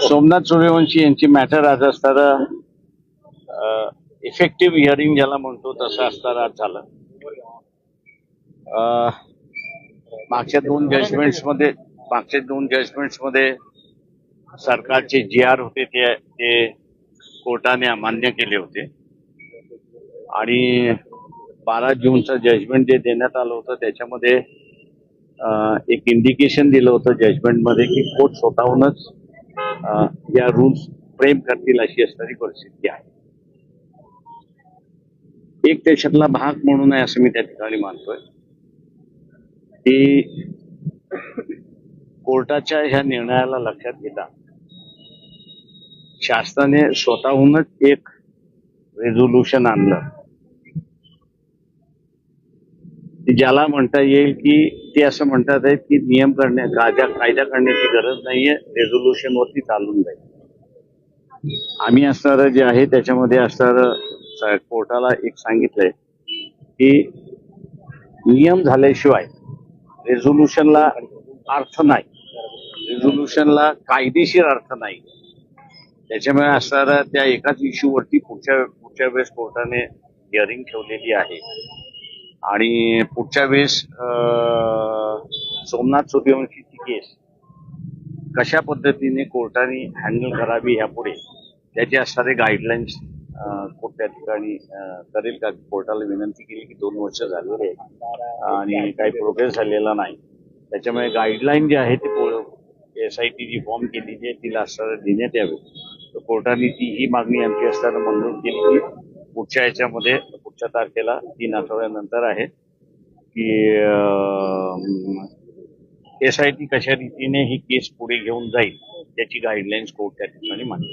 सोमनाथ सूर्यवंशी यांची मॅटर आज असताना इफेक्टिव्ह हिअरिंग ज्याला म्हणतो तसं असताना आज झालं. मागच्या दोन जजमेंट्स मध्ये सरकारचे जी आर होते ते कोर्टाने अमान्य केले होते आणि 12 जूनचं जजमेंट जे देण्यात आलं होतं त्याच्यामध्ये एक इंडिकेशन दिलं होतं जजमेंटमध्ये की कोर्ट स्वतःहूनच या रूल्स फ्रेम करतील अशी असणारी परिस्थिती आहे. एक त्याच्यातला भाग म्हणून आहे असं मी त्या ठिकाणी मानतोय की कोर्टाच्या ह्या निर्णयाला लक्षात घेता शासनाने स्वतःहूनच एक रेझोल्युशन आणलं ज्याला म्हणता येईल की ते असं म्हणतात आहेत की कायदा करण्याची गरज नाहीये, रेझोल्युशन वरती चालून जाईल. आम्ही असणारं जे आहे त्याच्यामध्ये असणारं कोर्टाला एक सांगितलंय की नियम झाल्याशिवाय रेझोल्युशनला अर्थ नाही, रेझोल्युशनला कायदेशीर अर्थ नाही. त्याच्यामुळे असणारा त्या एकाच इश्यूवरती पुढच्या वेळेस कोर्टाने हिअरिंग ठेवलेली आहे आणि पुढच्या वेळेस सोमनाथ सूर्यवंशीची केस कशा पद्धतीने कोर्टाने हँडल करावी यापुढे त्याचे असणारे गाईडलाईन्स कोर्ट त्या ठिकाणी करेल का. कोर्टाला विनंती केली की 2 वर्ष झालेले आणि काही प्रोग्रेस झालेला नाही, त्याच्यामुळे गाईडलाईन जे आहे ते SIT जी फॉर्म केलेली आहे तिला असणारं देण्यात यावे. तर कोर्टाने ही मागणी आमची असताना मंजूर केली की पुढच्या तारखेला 3 आठवड्यानंतर आहे की SIT कशा रीतीने ही केस पुढे घेऊन जाईल त्याची गाईडलाईन्स कोर्ट त्या ठिकाणी मांडेल.